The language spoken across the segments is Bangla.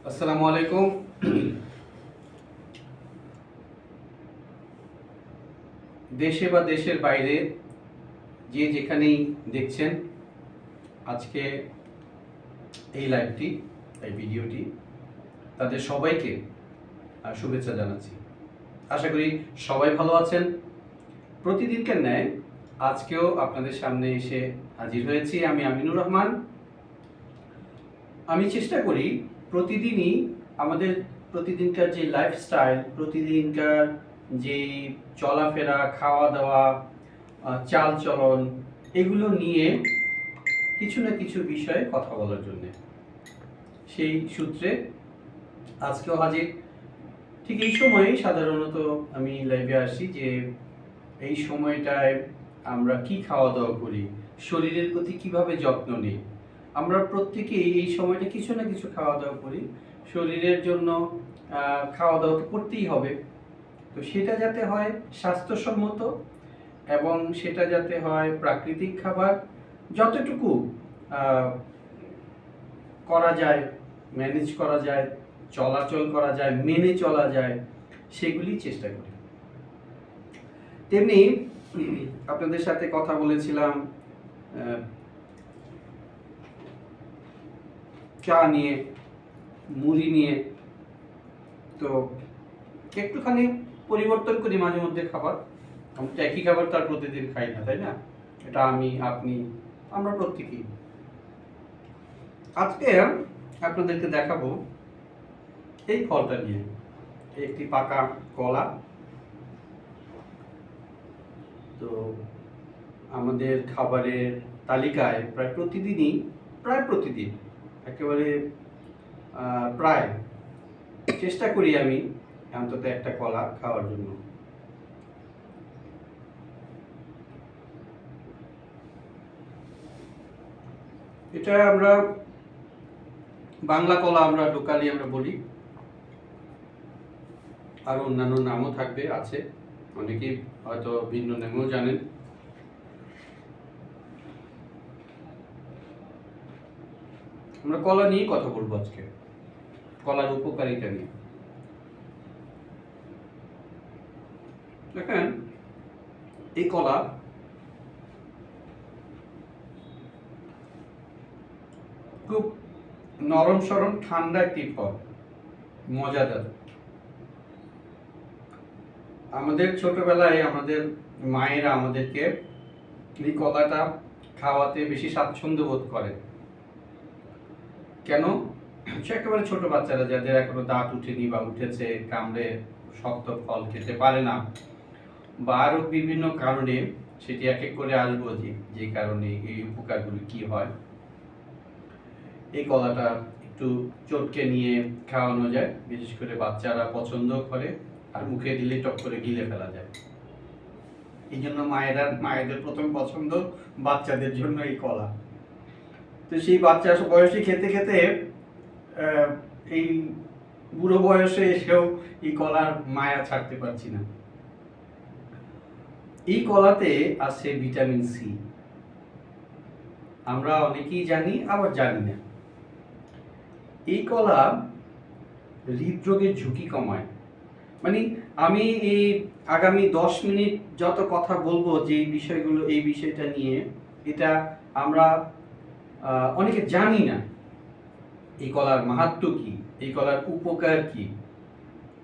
আসসালামু আলাইকুম। দেশে বা দেশের বাইরে যে যেখানেই দেখছেন আজকে এই লাইভটি, এই ভিডিওটি, তাদের সবাইকে শুভেচ্ছা জানাচ্ছি। আশা করি সবাই ভালো আছেন। প্রতিদিনকার ন্যায় আজকেও আপনাদের সামনে এসে হাজির হয়েছি আমি আমিনুর রহমান। আমি চেষ্টা করি প্রতিদিনই আমাদের প্রতিদিনকার যে লাইফস্টাইল, প্রতিদিনকার যে চলাফেরা, খাওয়া দাওয়া, চালচলন, এগুলো নিয়ে কিছু না কিছু বিষয়ে কথা বলার জন্য। সেই সূত্রে আজকেও হাজির। ঠিক এই সময়েই সাধারণত আমি লাইভে আসি, যে এই সময়টায় আমরা কি খাওয়া দাওয়া করি, শরীরের প্রতি কিভাবে যত্ন নিই। আমরা প্রত্যেকেই এই সময়টা কিছু না কিছু খাওয়া দাওয়া করি, শরীরের জন্য খাওয়া দাওয়া তো করতেই হবে। তো সেটা যাতে হয় স্বাস্থ্যসম্মত এবং সেটা যাতে হয় প্রাকৃতিক খাবার, যতটুকু করা যায়, ম্যানেজ করা যায়, চলাচল করা যায়, মেনে চলা যায়, সেগুলি চেষ্টা করি। তেমনি আপনাদের সাথে কথা বলেছিলাম চা নিয়ে, মুড়ি নিয়ে। তো একটুখানি পরিবর্তন করি মাঝে মধ্যে খাবার। আমি তো একই খাবার তার প্রতিদিন খাই না, তাই না? এটা আমি, আপনি, আমরা প্রত্যেকেই। আজকে আপনাদেরকে দেখাবো এই ফলটা নিয়ে, একটি পাকা কলা। তো আমাদের খাবারের তালিকায় প্রায় প্রতিদিন একেবারে প্রায় চেষ্টা করি আমি অন্তত একটা কলা খাওয়ার জন্য। এটা আমরা বাংলা কলা, আমরা লোকালি আমরা বলি, আরো অন্যান্য নামও থাকবে, আছে, অনেকেই হয়তো ভিন্ন নামেও জানেন। আমরা কলা নিয়ে কথা বলবো আজকে, কলার উপকারিতা নিয়ে। দেখেন, এই কলা খুব নরম সরম ঠান্ডা একটি ফল, মজাদার। আমাদের ছোটবেলায় আমাদের মায়েরা আমাদেরকে এই কলাটা খাওয়াতে বেশি স্বাচ্ছন্দ্য বোধ করে। কেন? সে একেবারে ছোট বাচ্চারা, যাদের এখনো দাঁত উঠেনি বা উঠেছে, কামড়ে শক্ত ফল খেতে পারে না, বা আরো বিভিন্ন কারণে, সেটি এক এক করে আসবো যে কারণে এই উপকারগুলি কি হয়। এই কলাটা একটু চটকে নিয়ে খাওয়ানো যায়, বিশেষ করে বাচ্চারা পছন্দ করে, আর মুখে দিলে টক করে গিলে ফেলা যায়। এই জন্য মায়েদের প্রথম পছন্দ বাচ্চাদের জন্য এই কলা। তো সেই বাচ্চা বয়সে খেতে খেতে এই বুড়ো বয়সে এসেও এই কলার মায়া ছাড়তে পারছি না। এই কলাতে আছে ভিটামিন সি। আমরা অনেকেই জানি, আবার জানি না। এই কলা হৃদরোগের ঝুঁকি কমায়। মানে আমি এই আগামী 10 মিনিট যত কথা বলবো যে বিষয়গুলো, এই বিষয়টা নিয়ে, এটা আমরা অনেকে জানি না। এই কলার মাহাত্ম্য কি, এই কলার উপকার কি,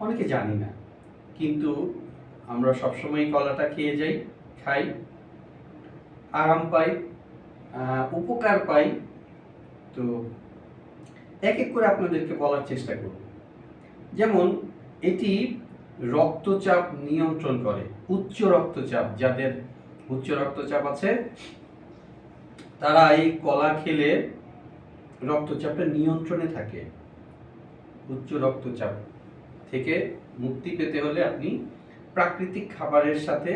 অনেকে জানি না। কিন্তু আমরা সবসময় কলাটা খেয়ে যাই, খাই, আরাম পাই, উপকার পাই। তো এক এক করে আপনাদেরকে বলার চেষ্টা করব। যেমন এটি রক্তচাপ নিয়ন্ত্রণ করে। উচ্চ রক্তচাপ, যাদের উচ্চ রক্তচাপ আছে, তারা এই কলা খেলে রক্তচাপটা নিয়ন্ত্রণে থাকে। উচ্চ রক্তচাপ থেকে মুক্তি পেতে হলে আপনি প্রাকৃতিক খাবারের সাথে,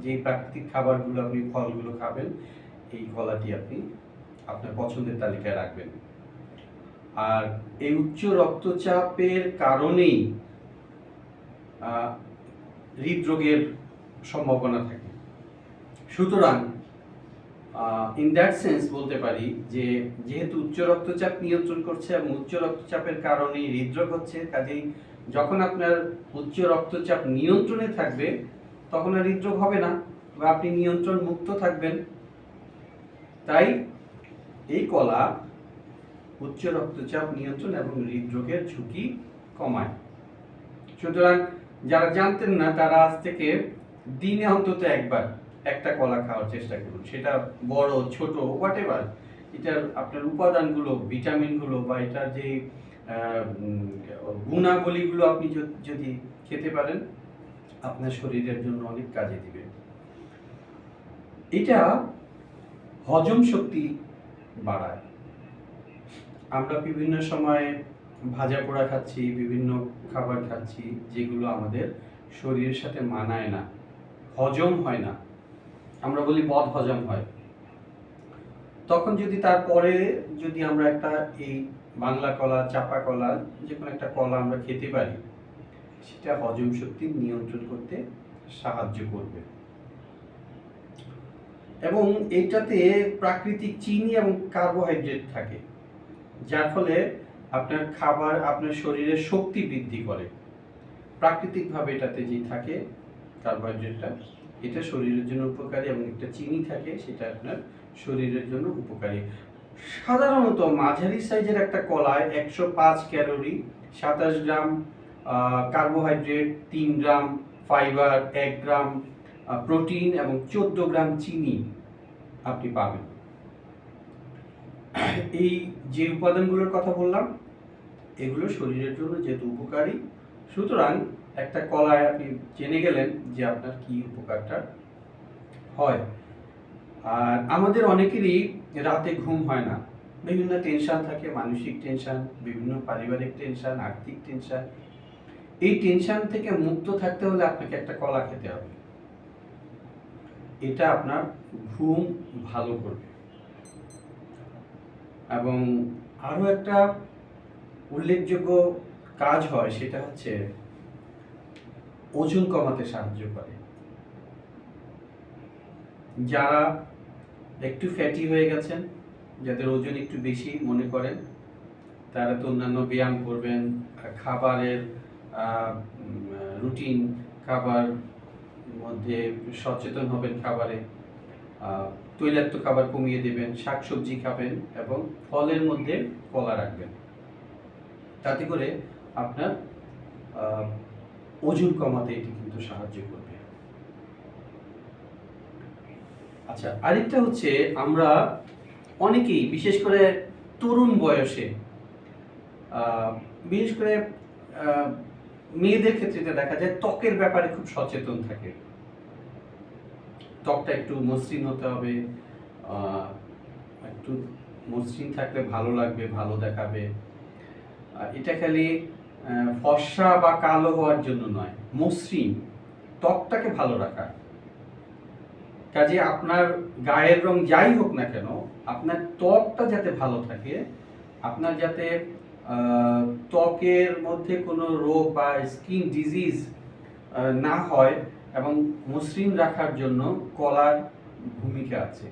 যে প্রাকৃতিক খাবারগুলো, আপনি ফলগুলো খাবেন, এই কলাটি আপনি আপনার পছন্দের তালিকায় রাখবেন। আর এই উচ্চ রক্তচাপের কারণেই হৃদরোগের সম্ভাবনা থাকে। সুতরাং ইন দ্যাট সেন্স বলতে পারি যে যেহেতু উচ্চ রক্তচাপ নিয়ন্ত্রণ করছে এবং উচ্চ রক্তচাপের কারণে হৃদরোগ হচ্ছে, কাজেই যখন আপনার উচ্চ রক্তচাপ নিয়ন্ত্রণে থাকবে তখন আর হৃদরোগ হবে না বা আপনি নিয়ন্ত্রণ মুক্ত থাকবেন। তাই এই কলা উচ্চ রক্তচাপ নিয়ন্ত্রণ এবং হৃদরোগের ঝুঁকি কমায়। সুতরাং যারা জানতেন না তারা আজ থেকে দিনে অন্তত একবার একটা কলা খাওয়ার চেষ্টা করুন, সেটা বড় ছোট হোয়াট এভার, এটার আপনার উপাদানগুলো, ভিটামিনগুলো বা এটার যে গুণাবলীগুলো আপনি যদি খেতে পারেন আপনার শরীরের জন্য অনেক কাজে দিবে। এটা হজম শক্তি বাড়ায়। আমরা বিভিন্ন সময় ভাজা পোড়া খাচ্ছি, বিভিন্ন খাবার খাচ্ছি যেগুলো আমাদের শরীরের সাথে মানায় না, হজম হয় না, আমরা বলি বদ হজম হয়। তখন যদি তারপরে যদি আমরা একটা এই বাংলা কলা, চাপা কলা, যে কোনো একটা কলা আমরা খেতে পারি, সেটা হজম শক্তি নিয়ন্ত্রণ করতে সাহায্য করবে। এবং এটাতে প্রাকৃতিক চিনি এবং কার্বোহাইড্রেট থাকে, যার ফলে আপনার খাবার আপনার শরীরের শক্তি বৃদ্ধি করে। প্রাকৃতিকভাবে এটাতে যে থাকে কার্বোহাইড্রেটটা, এটা শরীরের জন্য উপকারী, এবং একটা চিনি থাকে সেটা আপনার শরীরের জন্য উপকারী। সাধারণত মাঝারি সাইজের একটা কলায় 105 ক্যালোরি, 27 গ্রাম কার্বোহাইড্রেট, 3 গ্রাম ফাইবার, 1 গ্রাম প্রোটিন এবং 14 গ্রাম চিনি আপনি পাবেন। এই যে উপাদানগুলোর কথা বললাম এগুলো শরীরের জন্য যেহেতু উপকারী, সুতরাং একটা কলায় আপনি জেনে গেলেন যে আপনার কি উপকারটা হয়। আর আমাদের অনেকেরই রাতে ঘুম হয় না, বিভিন্ন টেনশন থাকে, মানসিক টেনশন, বিভিন্ন পারিবারিক টেনশন, আর্থিক টেনশন। এই টেনশন থেকে মুক্ত থাকতে হলে আপনাকে একটা কলা খেতে হবে। এটা আপনার ঘুম ভালো করবে। এবং আরো একটা উল্লেখযোগ্য কাজ হয়, সেটা হচ্ছে ওজন কমাতে সাহায্য করে। যারা একটু ফ্যাটি হয়ে গেছেন, যাদের ওজন একটু বেশি মনে করেন, তারা তো অন্যান্য ব্যায়াম করবেন, খাবারের রুটিন, খাবার মধ্যে সচেতন হবেন, খাবারে তৈলাক্ত খাবার কমিয়ে দেবেন, শাকসবজি খাবেন এবং ফলের মধ্যে কলা রাখবেন। তাতে করে আপনার ওজন কমাতে এটি কিন্তু সাহায্য করবে। আচ্ছা, আরেকটা হচ্ছে আমরা অনেকেই বিশেষ করে তরুণ বয়সে, বিশেষ করে মেয়েদের ক্ষেত্রে এটা দেখা যায়, ত্বকের ব্যাপারে খুব সচেতন থাকে। ত্বকটা একটু মসৃণ হতে হবে, একটু মসৃণ থাকলে ভালো লাগবে, ভালো দেখাবে। এটা খালি ফর্সা বা কালো হওয়ার জন্য নয়, মসৃণ ত্বকটাকে ভালো রাখা। কাজে আপনার গায়ের রং যাই হোক না কেন, আপনার ত্বকটা যাতে ভালো থাকে, আপনার যাতে ত্বকের মধ্যে কোনো রোগ বা স্কিন ডিজিজ না হয়, এবং মসৃণ রাখার জন্য কলার ভূমিকা আছে।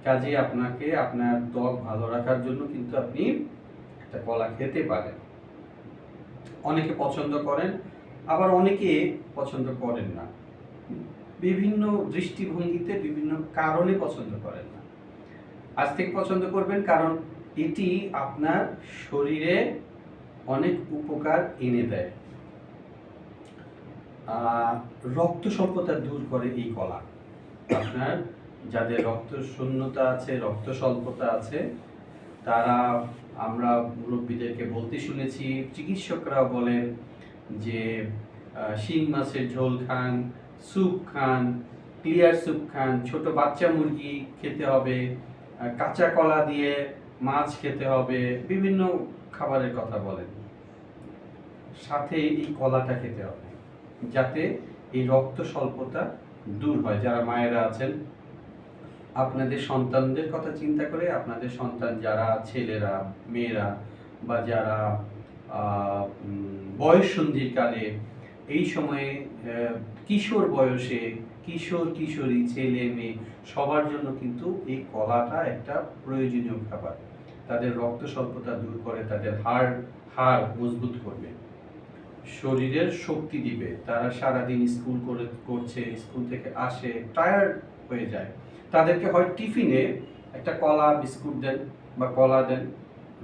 কাজে আপনাকে আপনার ত্বক ভালো রাখার জন্য কিন্তু আপনি একটা কলা খেতে পারেন। অনেকে পছন্দ করেন, আবার অনেকে পছন্দ করেন না, বিভিন্ন দৃষ্টিভঙ্গিতে বিভিন্ন কারণে পছন্দ করেন না। আজ থেকে পছন্দ করবেন, কারণ এটি আপনার শরীরে অনেক উপকার এনে দেয়। রক্ত স্বল্পতা দূর করে এই কলা। আপনার যাদের রক্ত শূন্যতা আছে, রক্ত স্বল্পতা আছে, তারা, আমরা মুরব্বীদেরকে বলতে শুনেছি, চিকিৎসকরা বলেন যে শিং মাছের ঝোল খান, স্যুপ খান, ক্লিয়ার স্যুপ খান, ছোট বাচ্চা মুরগি খেতে হবে, কাঁচা কলা দিয়ে মাছ খেতে হবে, বিভিন্ন খাবারের কথা বলেন। সাথে এই কলাটা খেতে হবে যাতে এই রক্ত স্বল্পতা দূর হয়। যারা মায়েরা আছেন, আপনাদের সন্তানদের কথা চিন্তা করে, আপনাদের সন্তান যারা ছেলেরা, মেয়েরা, বা যারা বয়ঃসন্ধির কালে এই সময়ে কিশোর বয়সে কিশোর কিশোরী ছেলে মেয়ে সবার জন্য কিন্তু এই কলাটা একটা প্রয়োজনীয় খাবার। তাদের রক্ত স্বল্পতা দূর করে, তাদের হাড় মজবুত করবে, শরীরের শক্তি দিবে। তারা সারাদিন স্কুল করছে, স্কুল থেকে আসে টায়ার্ড হয়ে যায়, তাদেরকে হয় টিফিনে একটা কলা বিস্কুট দেন বা কলা দেন,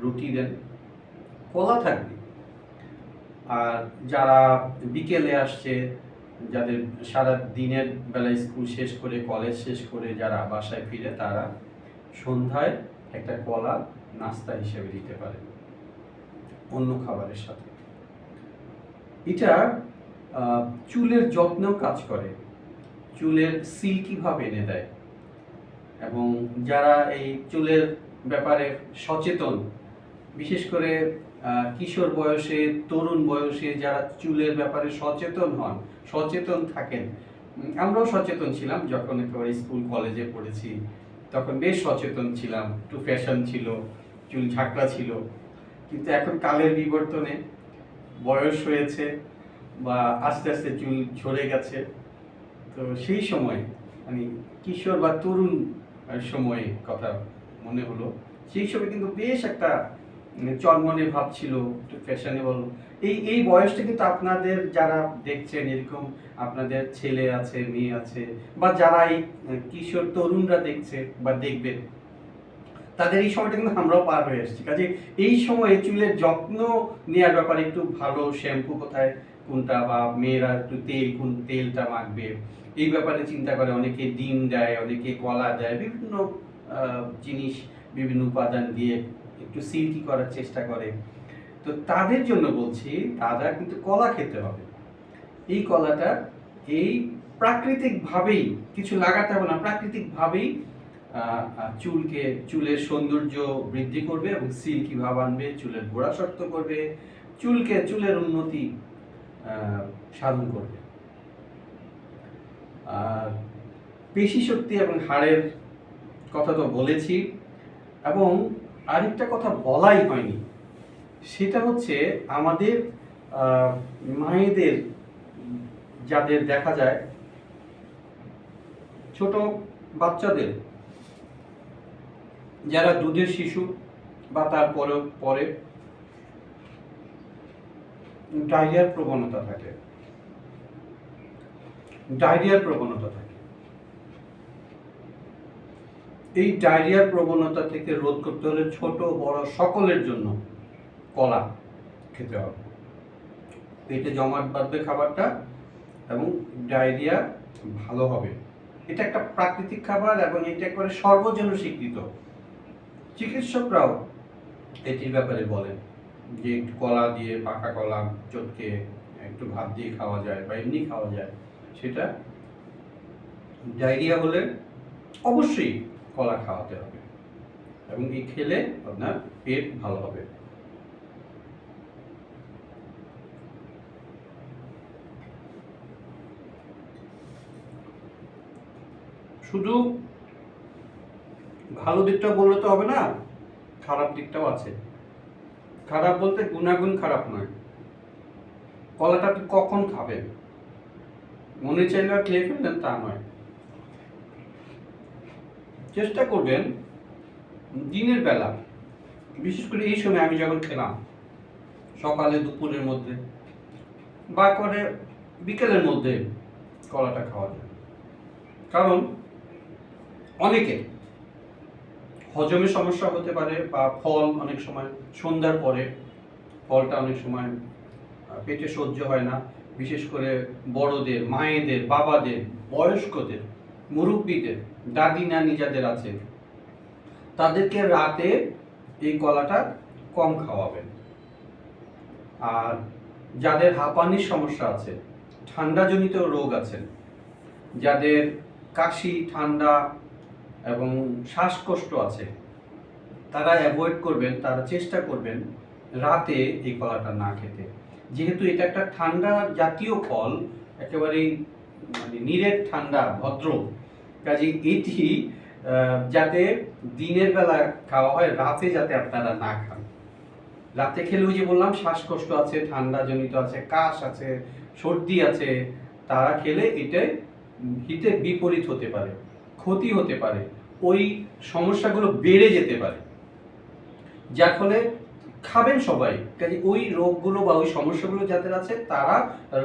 রুটি দেন, কলা থাকবে। আর যারা বিকেলে আসছে, যাদের সারা দিনের বেলায় স্কুল শেষ করে কলেজ শেষ করে যারা বাসায় ফিরে, তারা সন্ধ্যায় একটা কলা নাস্তা হিসেবে দিতে পারে অন্য খাবারের সাথে। এটা চুলের যত্নেও কাজ করে, চুলের সিল্কি ভাব এনে দেয়। এবং যারা এই চুলের ব্যাপারে সচেতন, বিশেষ করে কিশোর বয়সে তরুণ বয়সে যারা চুলের ব্যাপারে সচেতন থাকেন, আমরাও সচেতন ছিলাম যখন একেবারে স্কুল কলেজে পড়েছি, তখন বেশ সচেতন ছিলাম, একটু ফ্যাশন ছিল, চুল ঝাঁকড়া ছিল। কিন্তু এখন কালের বিবর্তনে বয়স হয়েছে বা আস্তে আস্তে চুল ঝরে গেছে, তো সেই সময় মানে কিশোর বা তরুণ সময়ে কথা মনে হলো, সেই সময় কিন্তু বেশ একটা চনমনে ভাব ছিল, একটু ফ্যাশনেবল। এই বয়সটা কিন্তু আপনাদের যারা দেখছেন, এরকম আপনাদের ছেলে আছে, মেয়ে আছে, বা যারা এই কিশোর তরুণরা দেখছে বা দেখবে, তাদের এই সময়টা কিন্তু আমরাও পার হয়ে আসছি। কাজে এই সময়ে চুলের যত্ন নেওয়ার ব্যাপারে একটু ভালো শ্যাম্পু কোথায় কোনটা, বা মেয়েরা একটু কোন তেলটা মাখবে, এই ব্যাপারে চিন্তা করে। অনেকে ডিম দেয়, অনেকে কলা দেয়, বিভিন্ন জিনিস, বিভিন্ন উপাদান দিয়ে একটু সিল্কি করার চেষ্টা করে। তো তাদের জন্য বলছি, তারা কিন্তু কলা খেতে হবে। এই কলাটা এই প্রাকৃতিকভাবেই, কিছু লাগাতে হবে না, প্রাকৃতিকভাবেই চুলের সৌন্দর্য বৃদ্ধি করবে এবং সিল্কি ভাব আনবে, চুলের গোড়া শক্ত করবে, চুলের উন্নতি সাধন করবে। আর পেশি শক্তি এবং হাড়ের কথা তো বলেছি, এবং আরেকটা কথা বলাই হয়নি, সেটা হচ্ছে আমাদের মায়েদের, যাদের দেখা যায় ছোট বাচ্চাদের, যারা দুধের শিশু বা তার পরে ডায়রিয়ার প্রবণতা থাকে, এই ডায়রিয়ার প্রবণতা থেকে রোধ করতে হলে ছোট বড় সকলের জন্য কলা খেতে হবে। পেটে জমাট বাঁধবে খাবারটা এবং ডায়রিয়া ভালো হবে। এটা একটা প্রাকৃতিক খাবার এবং এটা একবারে সর্বজন স্বীকৃত। চিকিৎসকরাও এটির ব্যাপারে বলেন যে একটু কলা দিয়ে, পাকা কলা চটকে একটু ভাত দিয়ে খাওয়া যায় বা এমনি খাওয়া যায়, সেটা ডায়রিয়া হলে অবশ্যই কলা খাওয়াতে হবে এবং এই খেলে আপনার পেট ভালো হবে। শুধু ভালো দিকটা বললে তো হবে না, খারাপ দিকটাও আছে। খারাপ বলতে গুণাগুণ খারাপ নয়, কলাটা আপনি কখন খাবেন, মনে চাইলে আর খেয়ে ফেললেন তা নয়। চেষ্টা করবেন দিনের বেলা, বিশেষ করে এই সময় আমি যখন খেলাম, সকালে দুপুরের মধ্যে বা করে বিকেলের মধ্যে কলাটা খাওয়া যায়। কারণ অনেকে হজমের সমস্যা হতে পারে, বা ফল অনেক সময় সন্ধ্যার পরে ফলটা অনেক সময় পেটে সহ্য হয় না, বিশেষ করে বড়দের, মায়েদের, বাবাদের, বয়স্কদের, মুরব্বীদের, দাদি নানি যাদের আছে, তাদেরকে রাতে এই কলাটা কম খাওয়াবেন। আর যাদের হাঁপানির সমস্যা আছে, ঠান্ডাজনিত রোগ আছে, যাদের কাশি, ঠান্ডা এবং শ্বাসকষ্ট আছে, তারা অ্যাভয়েড করবেন, তারা চেষ্টা করবেন রাতে এই কলাটা না খেতে। যেহেতু এটা একটা ঠান্ডা জাতীয় ফল, একেবারেই মানে নিরেট ঠান্ডা, ভদ্র, কাজে এটি যাতে দিনের বেলা খাওয়া হয়, রাতে যাতে আপনারা না খান। রাতে খেলে ওই যে বললাম শ্বাসকষ্ট আছে, ঠান্ডা জনিত আছে, কাশ আছে, সর্দি আছে, তারা খেলে এটা হিতে বিপরীত হতে পারে, ক্ষতি হতে পারে, ওই সমস্যাগুলো বেড়ে যেতে পারে, যার ফলে খাবেন সবাই, কাজে ওই রোগগুলো বা ওই সমস্যাগুলো যাদের আছে তারা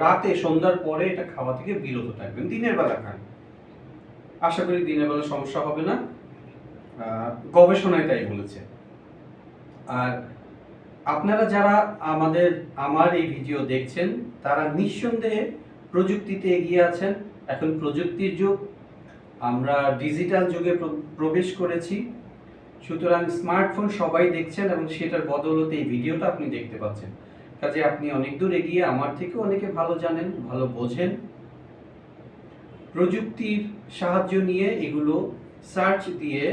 রাতে সন্ধ্যার পরে এটা খাওয়া থেকে বিরত থাকবেন, দিনের বেলা খান। আশা করি দিনের বেলা সমস্যা হবে না, গবেষণায় তাই বলেছে। আর আপনারা যারা আমার এই ভিডিও দেখছেন তারা নিঃসন্দেহে প্রযুক্তিতে এগিয়ে আছেন। এখন প্রযুক্তির যুগ, আমরা ডিজিটাল যুগে প্রবেশ করেছি, সুতরাং স্মার্টফোন সবাই দেখছেন এবং সেটার বদৌলতে এই ভিডিওটা আপনি দেখতে পাচ্ছেন। কাজে আপনি অনেক দূর এগিয়ে, আমার থেকে অনেকে ভালো জানেন, ভালো বোঝেন। প্রযুক্তির সাহায্য নিয়ে এগুলো সার্চ দিয়ে,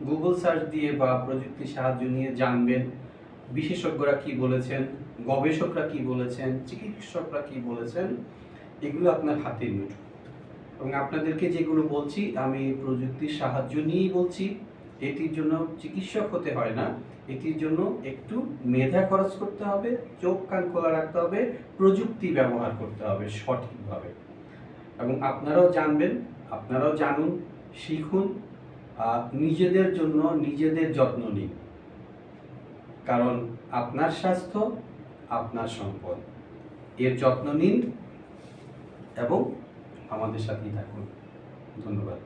গুগল সার্চ দিয়ে বা প্রযুক্তির সাহায্য নিয়ে জানবেন বিশেষজ্ঞরা কি বলেছেন, গবেষকরা কি বলেছেন, চিকিৎসকরা কি বলেছেন, এগুলো আপনার হাতের মুঠো। এবং আপনাদেরকে যেগুলো বলছি আমি প্রযুক্তির সাহায্য নিয়েই বলছি। এটির জন্য চিকিৎসক হতে হয় না, এটির জন্য একটু মেধা খরচ করতে হবে, চোখ কান খোলা রাখতে হবে, প্রযুক্তি ব্যবহার করতে হবে সঠিকভাবে। এবং আপনারাও জানবেন, আপনারাও জানুন, শিখুন, নিজেদের জন্য নিজেদের যত্ন নিন, কারণ আপনার স্বাস্থ্য আপনার সম্পদ। এর যত্ন নিন এবং আমাদের সাথেই থাকুন। ধন্যবাদ।